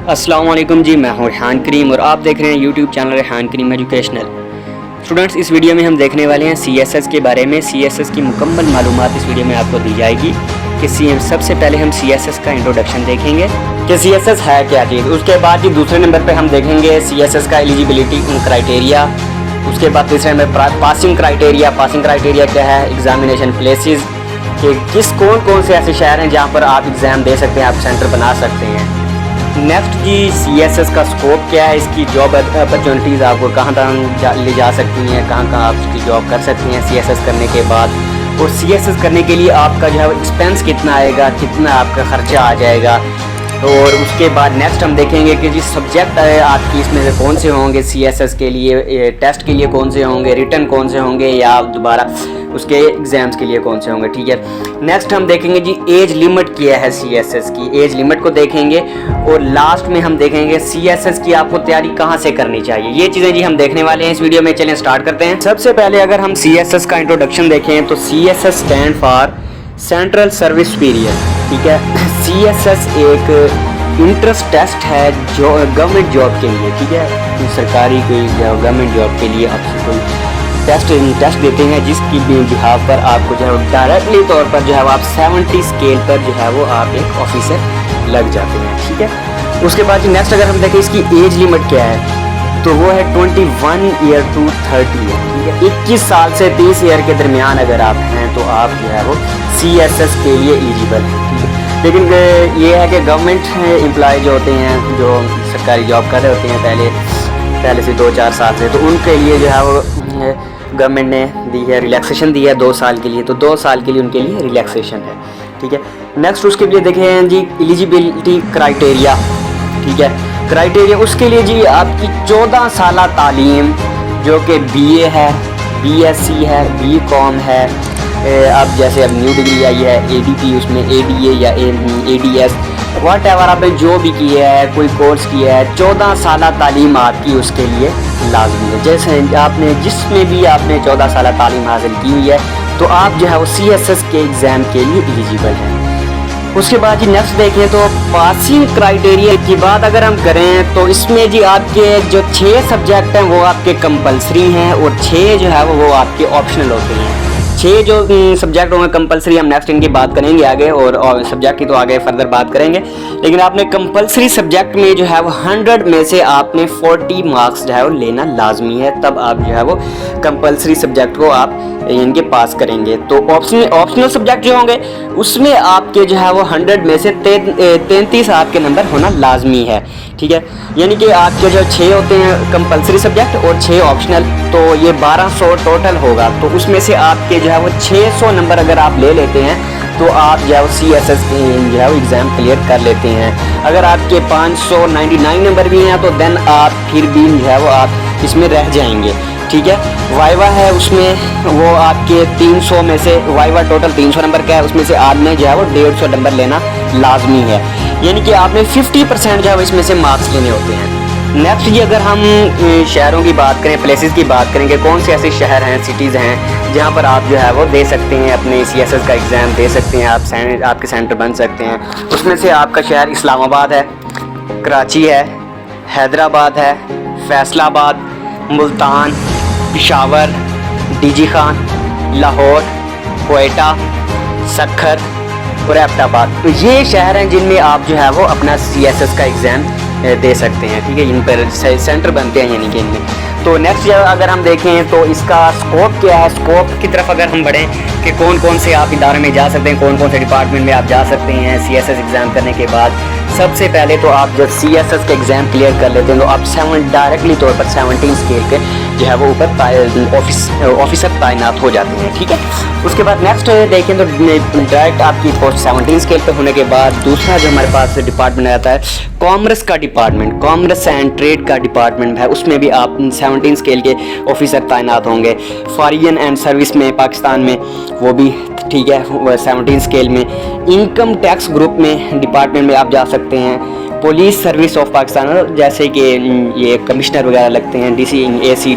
अस्सलाम वालेकुम जी, मैं हूं रेहान करीम और आप देख रहे हैं यूट्यूब चैनल रेहान करीम एजुकेशनल। स्टूडेंट्स, इस वीडियो में हम देखने वाले हैं CSS के बारे में। CSS की मुकम्मल मालूमात इस वीडियो में आपको दी जाएगी कि सबसे पहले हम CSS का इंट्रोडक्शन देखेंगे कि CSS है क्या चीज़। उसके बाद जी दूसरे नंबर पे हम देखेंगे CSS का एलिजिबिलिटी क्राइटेरिया। उसके बाद तीसरे नंबर पर पासिंग क्राइटेरिया। पासिंग क्राइटेरिया क्या है? एग्जामिनेशन प्लेसेस, कि कौन से ऐसे शहर हैं जहाँ पर आप एग्ज़ाम दे सकते हैं, आप सेंटर बना सकते हैं। नेक्स्ट जी CSS का स्कोप क्या है, इसकी जॉब अपॉर्चुनिटीज़ आपको कहाँ तक ले जा सकती हैं, कहाँ आप उसकी जॉब कर सकती हैं CSS करने के बाद। और CSS करने के लिए आपका जो है एक्सपेंस कितना आएगा, कितना आपका ख़र्चा आ जाएगा। और उसके बाद नेक्स्ट हम देखेंगे कि जिस सब्जेक्ट आपकी इसमें से कौन से होंगे CSS के लिए, टेस्ट के लिए कौन से होंगे, रिटन कौन से होंगे, या दोबारा उसके एग्ज़ाम्स के लिए कौन से होंगे। ठीक है। नेक्स्ट हम देखेंगे जी एज लिमिट क्या है CSS की, एज लिमिट को देखेंगे। और लास्ट में हम देखेंगे CSS की आपको तैयारी कहाँ से करनी चाहिए। ये चीज़ें जी हम देखने वाले हैं इस वीडियो में। चलें स्टार्ट करते हैं। सबसे पहले अगर हम CSS का इंट्रोडक्शन देखें तो CSS stand for central service period. ठीक है। CSS एक इंट्रेंस टेस्ट है जो गवर्नमेंट जॉब के लिए। ठीक है। सरकारी कोई गवर्नमेंट जॉब के लिए आप कोई टेस्ट देते हैं, जिसकी बिहाफ पर आपको जो है डायरेक्टली तौर पर जो है आप 70 स्केल पर जो है वो आप एक ऑफिसर लग जाते हैं। ठीक है। उसके बाद नेक्स्ट अगर हम देखें इसकी एज लिमिट क्या है तो वो है 21 ईयर टू 30 ईयर। ठीक है। 21 साल से 30 ईयर के दरमियान अगर आप हैं तो आप जो है वो CSS के लिए एलिजिबल हैं। ठीक है। लेकिन ये है कि गवर्नमेंट एम्प्लॉय जो होते हैं, जो सरकारी जॉब कर रहे होते हैं पहले से 2-4 साल से, तो उनके लिए जो है वो गवर्नमेंट ने दी है रिलैक्सेशन दी है 2 साल के लिए, तो 2 साल के लिए उनके लिए रिलैक्सेशन है। ठीक है। नेक्स्ट उसके लिए देखें जी एलिजिबिलिटी क्राइटेरिया। ठीक है। क्राइटेरिया उसके लिए जी आपकी 14 साल तालीम, जो कि BA है, BSc है, BCom है, अब जैसे अब न्यू डिग्री आई है ADP, उसमें ADA या ADS वाट एवर आपने जो भी किया है, कोई कोर्स किया है, 14 साल तालीम आपकी उसके लिए लाजमी है। जैसे आपने जिसमें भी आपने 14 साल तालीम हासिल की हुई है तो आप जो है वो CSS के एग्ज़ाम के लिए एलिजिबल हैं। उसके बाद जी नेक्स्ट देखें तो पासिंग क्राइटेरिया की बात अगर हम करें तो इसमें जी आपके जो 6 सब्जेक्ट हैं वो आपके कंपलसरी हैं और 6 जो है वो आपके ऑप्शनल होते हैं। 6 जो सब्जेक्ट होंगे कंपलसरी, हम नेक्स्ट इनकी बात करेंगे आगे, और सब्जेक्ट की तो आगे फर्दर बात करेंगे। लेकिन आपने कंपलसरी सब्जेक्ट में जो है वो 100 में से आपने 40 मार्क्स जो है वो लेना लाजमी है, तब आप जो है वो कंपलसरी सब्जेक्ट को आप इनके पास करेंगे। तो ऑप्शनल सब्जेक्ट जो होंगे उसमें आपके जो है वो 100 में से 33 आपके नंबर होना लाजमी है। ठीक है। यानी कि आपके जो 6 होते हैं कंपलसरी सब्जेक्ट और 6 ऑप्शनल, तो ये 1200 टोटल होगा। तो उसमें से आपके जो है वो 600 नंबर अगर आप ले लेते हैं तो आप जो है वो CSS जो है वो एग्ज़ाम क्लियर कर लेते हैं। अगर आपके 599 नंबर भी हैं तो देन आप फिर भी जो है वो आप इसमें रह जाएंगे। ठीक है। वाइवा है, उसमें वो आपके 300 में से वाइवा टोटल 300 नंबर का है, उसमें से आपने जो है वो 150 नंबर लेना लाजमी है। यानी कि आपने 50% जो है इसमें से मार्क्स लेने होते हैं। नेक्स्ट ये अगर हम शहरों की बात करें, प्लेसेस की बात करें कि कौन से ऐसे शहर हैं, सिटीज़ हैं जहाँ पर आप जो है वो दे सकते हैं अपने CSS का एग्ज़ाम दे सकते हैं, आपके सेंटर बन सकते हैं। उसमें से आपका शहर इस्लामाबाद है, कराची है, हैदराबाद है, फैसलाबाद, मुल्तान, पेशावर, DG खान, लाहौर, कोयटा, सक्खर और एबटाबाद। ये शहर हैं जिनमें आप जो है वो अपना CSS का एग्ज़ाम दे सकते हैं। ठीक है। इन पर सेंटर बनते हैं यानी कि इनमें। तो नेक्स्ट अगर हम देखें तो इसका स्कोप क्या है, स्कोप की तरफ अगर हम बढ़ें कि कौन से आप इदारे में जा सकते हैं, कौन से डिपार्टमेंट में आप जा सकते हैं CSS एग्ज़ाम करने के बाद। सबसे पहले तो आप जब CSS का एग्ज़ाम क्लियर कर लेते हैं तो आप डायरेक्टली तौर पर 17 स्केल के जो है वो ऊपर ऑफिसर तैनात हो जाते हैं। ठीक है। उसके बाद नेक्स्ट देखें तो डायरेक्ट आपकी पोस्ट 17 स्केल पे होने के बाद दूसरा जो हमारे पास डिपार्टमेंट आता है कॉमर्स का डिपार्टमेंट, कॉमर्स एंड ट्रेड का डिपार्टमेंट है। उसमें भी आप 17 स्केल के ऑफिसर तैनात होंगे। फॉरेन एंड सर्विस में पाकिस्तान में वो भी ठीक है 17 स्केल में। इनकम टैक्स ग्रुप में डिपार्टमेंट में आप जा सकते हैं। पुलिस सर्विस ऑफ पाकिस्तान, जैसे कि ये कमिश्नर वगैरह लगते हैं, DC, AC,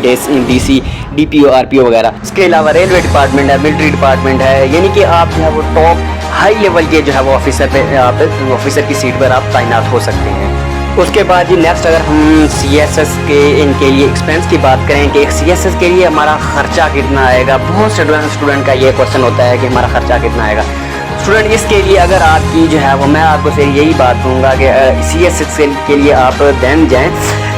DC, DPO, RPO वगैरह। इसके अलावा रेलवे डिपार्टमेंट है, मिलिट्री डिपार्टमेंट है। यानी कि आप जो है वो टॉप हाई लेवल के जो है वो ऑफिसर की सीट पर आप तैनात हो सकते हैं। उसके बाद जी नेक्स्ट अगर हम CSS के इनके लिए एक्सपेंस की बात करें कि CSS के लिए हमारा ख़र्चा कितना आएगा, बहुत से स्टूडेंट का ये क्वेश्चन होता है कि हमारा ख़र्चा कितना आएगा। स्टूडेंट इसके लिए अगर आपकी जो है वो मैं आपको फिर यही बात दूंगा कि CSS के लिए आप देन जाएँ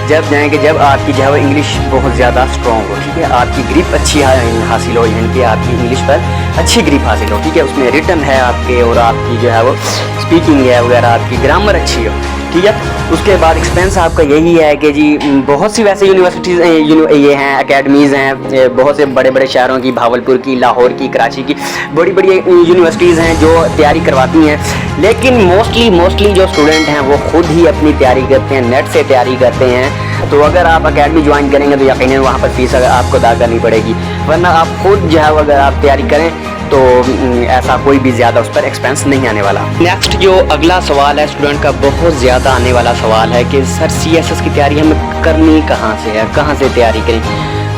जब जाएँ कि जब आपकी जो है वो इंग्लिश बहुत ज़्यादा स्ट्रॉन्ग हो, ठीक है, आपकी ग्रिप अच्छी हासिल हो, यानी कि आपकी इंग्लिश पर अच्छी ग्रिप हासिल हो, ठीक है, उसमें रिटन है आपके और आपकी जो है वो स्पीकिंग है वगैरह, आपकी ग्रामर अच्छी हो, ठीक है। उसके बाद एक्सपेंस आपका यही है कि जी बहुत सी वैसे यूनिवर्सिटीज़ ये हैं, एकेडमीज़ हैं, बहुत से बड़े बड़े शहरों की, भावलपुर की, लाहौर की, कराची की बड़ी बड़ी यूनिवर्सिटीज़ हैं जो तैयारी करवाती हैं, लेकिन मोस्टली जो स्टूडेंट हैं वो खुद ही अपनी तैयारी करते हैं, नेट से तैयारी करते हैं। तो अगर आप एकेडमी ज्वाइन करेंगे तो यकीनन वहाँ पर फीस आपको अदा करनी पड़ेगी, वरना आप खुद जो है अगर आप तैयारी करें तो ऐसा कोई भी ज़्यादा उस पर एक्सपेंस नहीं आने वाला। नेक्स्ट जो अगला सवाल है स्टूडेंट का, बहुत ज़्यादा आने वाला सवाल है कि सर CSS की तैयारी हमें करनी कहाँ से है, कहाँ से तैयारी करें।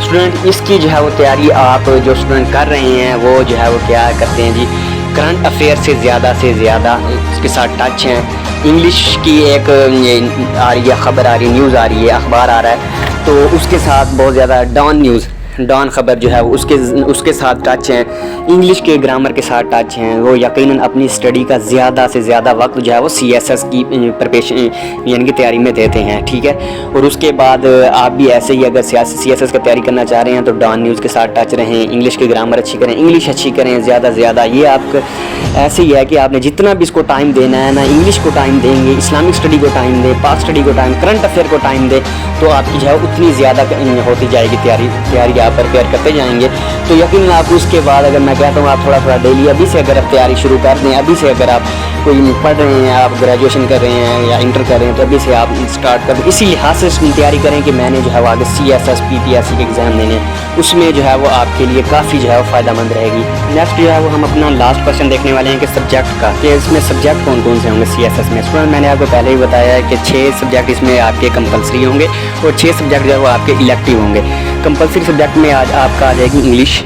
स्टूडेंट इसकी जो है वो तैयारी आप जो स्टूडेंट कर रहे हैं वो जो है वो क्या करते हैं जी, करंट अफेयर से ज़्यादा इसके साथ टच हैं। इंग्लिश की एक आ रही है खबर, आ रही है न्यूज़, आ रही है अखबार आ रहा है, तो उसके साथ बहुत ज़्यादा डॉन खबर जो है वो उसके साथ टच हैं, इंग्लिश के ग्रामर के साथ टच हैं, वो यकीनन अपनी स्टडी का ज़्यादा से ज़्यादा वक्त जो है वो CSS की प्रिपरेशन यानी कि तैयारी में देते हैं, ठीक है। और उसके बाद आप भी ऐसे ही अगर CSS की तैयारी करना चाह रहे हैं तो डॉन न्यूज़ के साथ टच रहें, इंग्लिश की ग्रामर अच्छी करें, इंग्लिश अच्छी करें ज़्यादा से ज़्यादा। ये आपका ऐसे ही है कि आपने जितना भी इसको टाइम देना है ना, इंग्लिश को टाइम देंगे, इस्लामिक स्टडी को टाइम दें, पास्ट स्टडी को टाइम, करंट अफेयर को टाइम दें, तो आपकी जो है उतनी ज़्यादा होती जाएगी तैयारी आप प्रिपेयर करते जाएंगे। तो यकीनन आप उसके बाद अगर मैं कहता हूँ आप थोड़ा डेली अभी से अगर आप तैयारी शुरू कर दें, अभी से अगर आप कोई पढ़ रहे हैं, आप ग्रेजुएशन कर रहे हैं या इंटर कर रहे हैं, तो अभी से आप स्टार्ट कर दें। इसी लिहाज से तैयारी करें कि मैंने जो है वो आगे CSS PPSC के एग्ज़ाम देने हैं, उसमें जो है वो आपके लिए काफ़ी जो है वो फ़ायदेमंद रहेगी। नेक्स्ट जो है वो हम अपना लास्ट क्वेश्चन देखने वाले हैं कि सब्जेक्ट का, कि इसमें सब्जेक्ट कौन कौन से होंगे CSS में। स्टूडेंट मैंने आपको पहले ही बताया है कि 6 सब्जेक्ट इसमें आपके कंपलसरी होंगे और 6 सब्जेक्ट जो है वो आपके इलेक्टिव होंगे। कंपलसरी सब्जेक्ट में आज आपका आ जाएगी इंग्लिश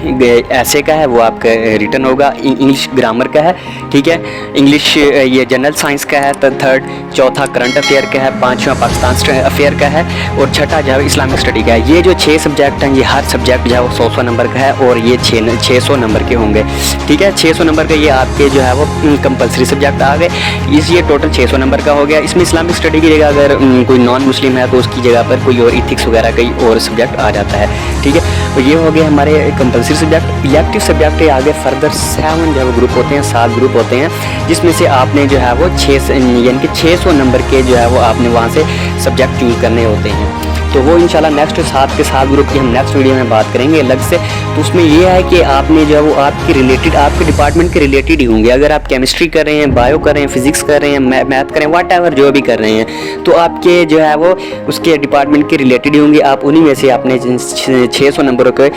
ऐसे का है, वो आपका रिटन होगा, इंग्लिश ग्रामर का है, ठीक है, इंग्लिश ये जनरल साइंस का है, थर्ड, चौथा करंट अफेयर का है, पाँचवा पाकिस्तान अफेयर का है और छठा जो है इस्लामिक स्टडी का है। ये जो 6 सब्जेक्ट हैं, ये हर सब्जेक्ट जो है वो 100 नंबर का है और ये 600 नंबर के होंगे, ठीक है। 600 नंबर के ये आपके जो है वो कंपलसरी सब्जेक्ट आ गए, ये टोटल 600 नंबर का हो गया। इसमें इस्लामिक स्टडी की जगह अगर कोई नॉन मुस्लिम है तो उसकी जगह पर कोई और इथिक्स वगैरह कई और सब्जेक्ट आ जाता है, ठीक है। तो ये हो गए हमारे कंपलसरी सब्जेक्ट। इलेक्टिव सब्जेक्ट के आगे फर्दर 7 जो है वो ग्रुप होते हैं, 7 ग्रुप होते हैं, जिसमें से आपने जो है वो 6 यानी कि 600 नंबर के जो है वो आपने वहाँ से सब्जेक्ट चूज़ करने होते हैं। तो वो इंशाल्लाह नेक्स्ट 7 के 7 ग्रुप की हम नेक्स्ट वीडियो में बात करेंगे अलग से। तो उसमें ये है कि आपने जो है वो आपके रिलेटेड, आपके डिपार्टमेंट के रिलेटेड ही होंगे। अगर आप केमिस्ट्री कर रहे हैं, बायो कर रहे हैं, फिजिक्स कर रहे हैं, मैथ कर रहे हैं, वाट एवर जो भी कर रहे हैं, तो आपके जो है वो उसके डिपार्टमेंट के रिलेटेड ही होंगे। आप उन्हीं में से अपने 600 नंबरों के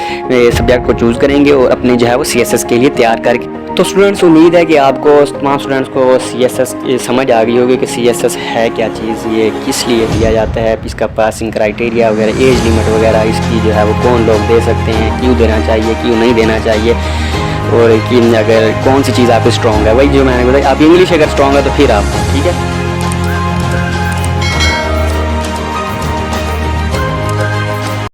सब्जेक्ट को चूज़ करेंगे और अपने जो है वो CSS के लिए तैयार करके। तो स्टूडेंट्स उम्मीद है कि आपको तमाम स्टूडेंट्स को CSS समझ आ गई होगी कि CSS है क्या चीज़, ये किस लिए दिया जाता है, इसका पासिंग क्राइटेरिया वगैरह, एज लिमिट वगैरह, इसकी जो है वो कौन लोग दे सकते हैं, क्यों देना चाहिए, क्यों नहीं देना चाहिए, और कि अगर कौन सी चीज़ आपकी स्ट्रॉन्ग है। वही जो मैंने बताया, आप इंग्लिश अगर स्ट्रॉन्ग है तो फिर आप, ठीक है।